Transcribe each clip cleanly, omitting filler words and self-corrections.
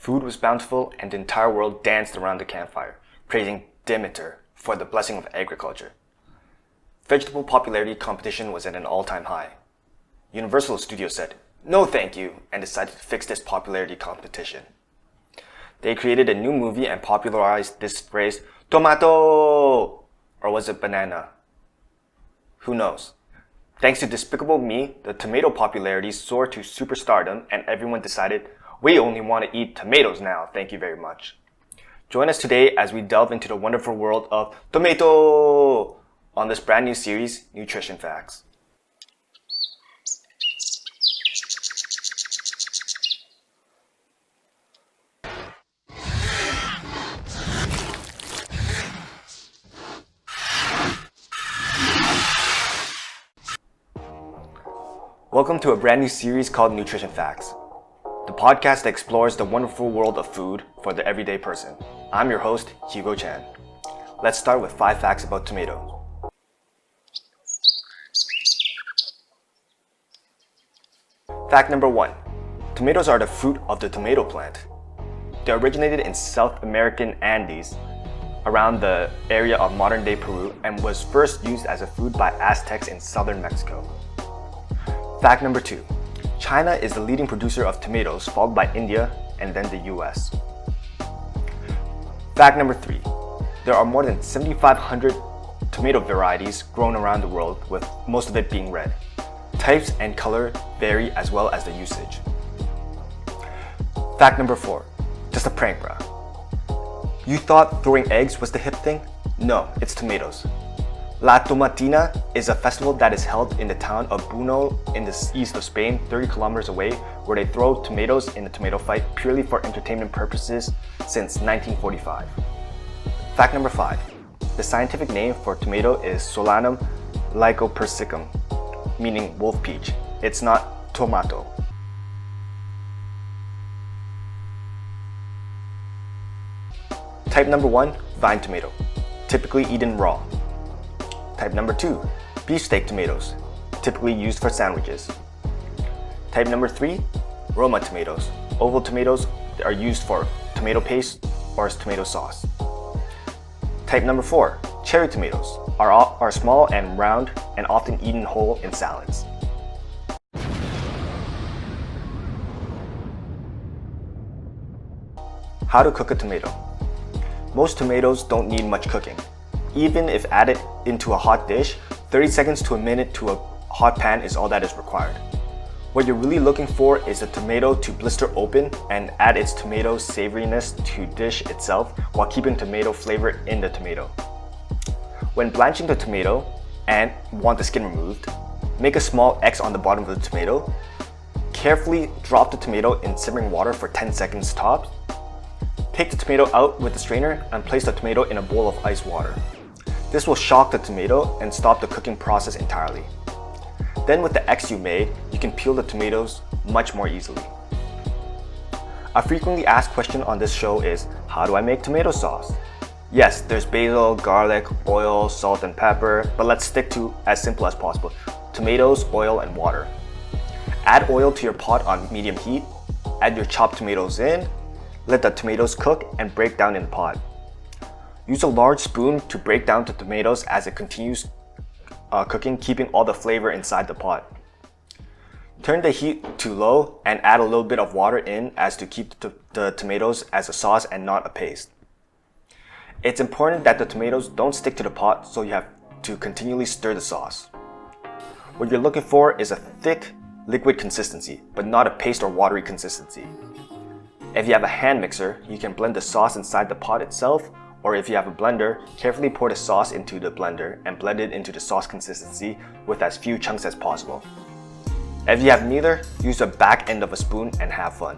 Food was bountiful, and the entire world danced around the campfire, praising Demeter for the blessing of agriculture. Vegetable popularity competition was at an all-time high. Universal Studios said, "No thank you," and decided to fix this popularity competition. They created a new movie and popularized this phrase, tomato! Or was it banana? Who knows? Thanks to Despicable Me, the tomato popularity soared to superstardom and everyone decided, we only want to eat tomatoes now, thank you very much. Join us today as we delve into the wonderful world of tomato on this brand new series, Nutrition Facts. Welcome to a brand new series called Nutrition Facts, the podcast that explores the wonderful world of food for the everyday person. I'm your host, Hugo Chan. Let's start with 5 facts about tomatoes. Fact number 1. Tomatoes are the fruit of the tomato plant. They originated in South American Andes, around the area of modern-day Peru, and was first used as a food by Aztecs in southern Mexico. Fact number 2. China is the leading producer of tomatoes, followed by India and then the US. Fact number 3. There are more than 7,500 tomato varieties grown around the world, with most of it being red. Types and color vary as well as the usage. Fact number 4. Just a prank, bruh. You thought throwing eggs was the hip thing? No, it's tomatoes. La Tomatina is a festival that is held in the town of Buñol in the east of Spain, 30 kilometers away, where they throw tomatoes in a tomato fight purely for entertainment purposes since 1945. Fact number 5. The scientific name for tomato is Solanum lycopersicum, meaning wolf peach. It's not tomato. Type number 1, vine tomato, typically eaten raw. Type number 2, beefsteak tomatoes, typically used for sandwiches. Type number 3, Roma tomatoes. Oval tomatoes are used for tomato paste or as tomato sauce. Type number 4, cherry tomatoes are small and round and often eaten whole in salads. How to cook a tomato. Most tomatoes don't need much cooking. Even if added into a hot dish, 30 seconds to a minute to a hot pan is all that is required. What you're really looking for is the tomato to blister open and add its tomato savoriness to dish itself while keeping tomato flavor in the tomato. When blanching the tomato and want the skin removed, make a small X on the bottom of the tomato. Carefully drop the tomato in simmering water for 10 seconds tops. Take the tomato out with the strainer and place the tomato in a bowl of ice water. This will shock the tomato and stop the cooking process entirely. Then with the X you made, you can peel the tomatoes much more easily. A frequently asked question on this show is, how do I make tomato sauce? Yes, there's basil, garlic, oil, salt, and pepper, but let's stick to as simple as possible. Tomatoes, oil, and water. Add oil to your pot on medium heat, add your chopped tomatoes in, let the tomatoes cook and break down in the pot. Use a large spoon to break down the tomatoes as it continues cooking, keeping all the flavor inside the pot. Turn the heat to low and add a little bit of water in as to keep the tomatoes as a sauce and not a paste. It's important that the tomatoes don't stick to the pot, so you have to continually stir the sauce. What you're looking for is a thick, liquid consistency, but not a paste or watery consistency. If you have a hand mixer, you can blend the sauce inside the pot itself, or if you have a blender, carefully pour the sauce into the blender and blend it into the sauce consistency with as few chunks as possible. If you have neither, use the back end of a spoon and have fun.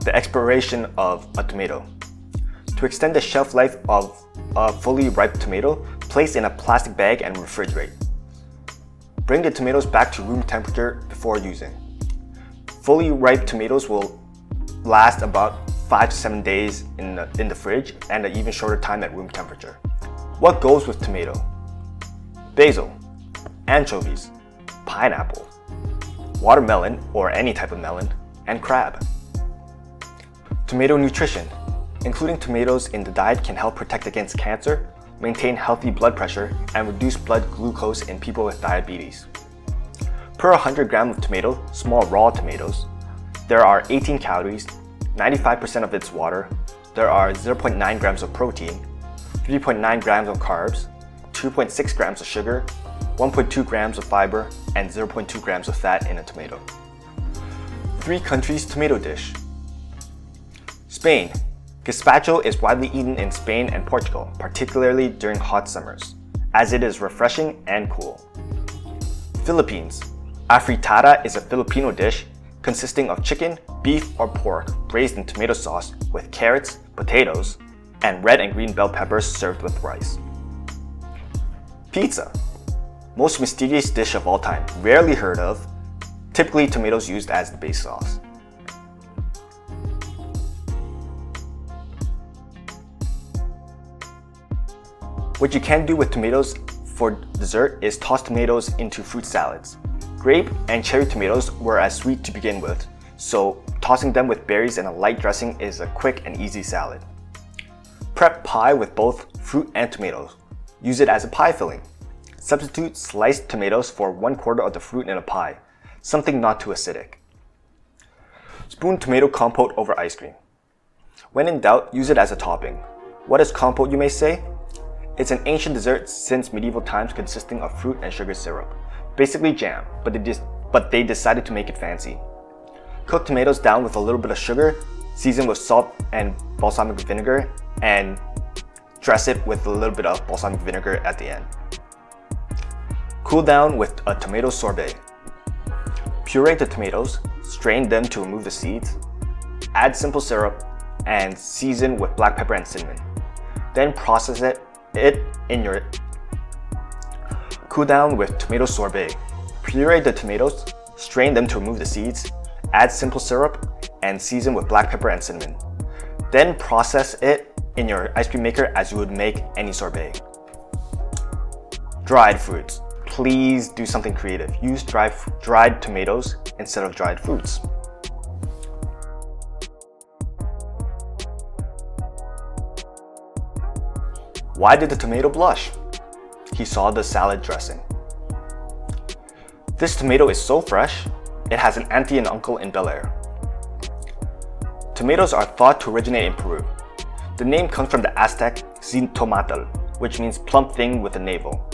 The expiration of a tomato. To extend the shelf life of a fully ripe tomato, place in a plastic bag and refrigerate. Bring the tomatoes back to room temperature before using. Fully ripe tomatoes will last about 5 to 7 days in the fridge and an even shorter time at room temperature. What goes with tomato? Basil, anchovies, pineapple, watermelon or any type of melon, and crab. Tomato nutrition. Including tomatoes in the diet can help protect against cancer, maintain healthy blood pressure, and reduce blood glucose in people with diabetes. Per 100 grams of tomato, small raw tomatoes, there are 18 calories, 95% of it's water, there are 0.9 grams of protein, 3.9 grams of carbs, 2.6 grams of sugar, 1.2 grams of fiber, and 0.2 grams of fat in a tomato. 3 countries' tomato dish. Spain. Gazpacho is widely eaten in Spain and Portugal, particularly during hot summers, as it is refreshing and cool. Philippines. Afritada is a Filipino dish consisting of chicken, beef, or pork braised in tomato sauce with carrots, potatoes, and red and green bell peppers served with rice. Pizza. Most mysterious dish of all time, rarely heard of, typically tomatoes used as the base sauce. What you can do with tomatoes for dessert is toss tomatoes into fruit salads. Grape and cherry tomatoes were as sweet to begin with, so tossing them with berries and a light dressing is a quick and easy salad. Prep pie with both fruit and tomatoes. Use it as a pie filling. Substitute sliced tomatoes for 1/4 of the fruit in a pie, something not too acidic. Spoon tomato compote over ice cream. When in doubt, use it as a topping. What is compote, you may say? It's an ancient dessert since medieval times consisting of fruit and sugar syrup. Basically jam, but they decided to make it fancy. Cook tomatoes down with a little bit of sugar, season with salt and balsamic vinegar, and dress it with a little bit of balsamic vinegar at the end. Cool down with a tomato sorbet. Puree the tomatoes, strain them to remove the seeds, add simple syrup, and season with black pepper and cinnamon. Then process it in your cool down with tomato sorbet. Puree the tomatoes, strain them to remove the seeds, add simple syrup, and season with black pepper and cinnamon. Then process it in your ice cream maker as you would make any sorbet. Dried fruits. Please do something creative. Use dried tomatoes instead of dried fruits. Why did the tomato blush? He saw the salad dressing. This tomato is so fresh, it has an auntie and uncle in Bel Air. Tomatoes are thought to originate in Peru. The name comes from the Aztec Xitomatl, which means plump thing with a navel.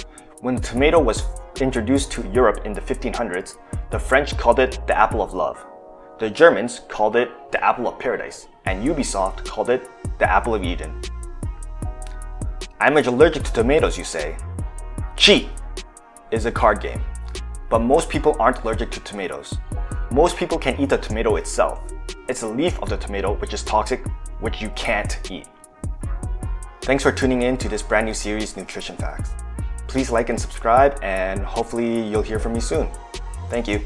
When the tomato was introduced to Europe in the 1500s, the French called it the apple of love. The Germans called it the apple of paradise, and Ubisoft called it the apple of Eden. I'm allergic to tomatoes, you say. Cheat is a card game, but most people aren't allergic to tomatoes. Most people can eat the tomato itself. It's the leaf of the tomato which is toxic, which you can't eat. Thanks for tuning in to this brand new series, Nutrition Facts. Please like and subscribe, and hopefully you'll hear from me soon. Thank you.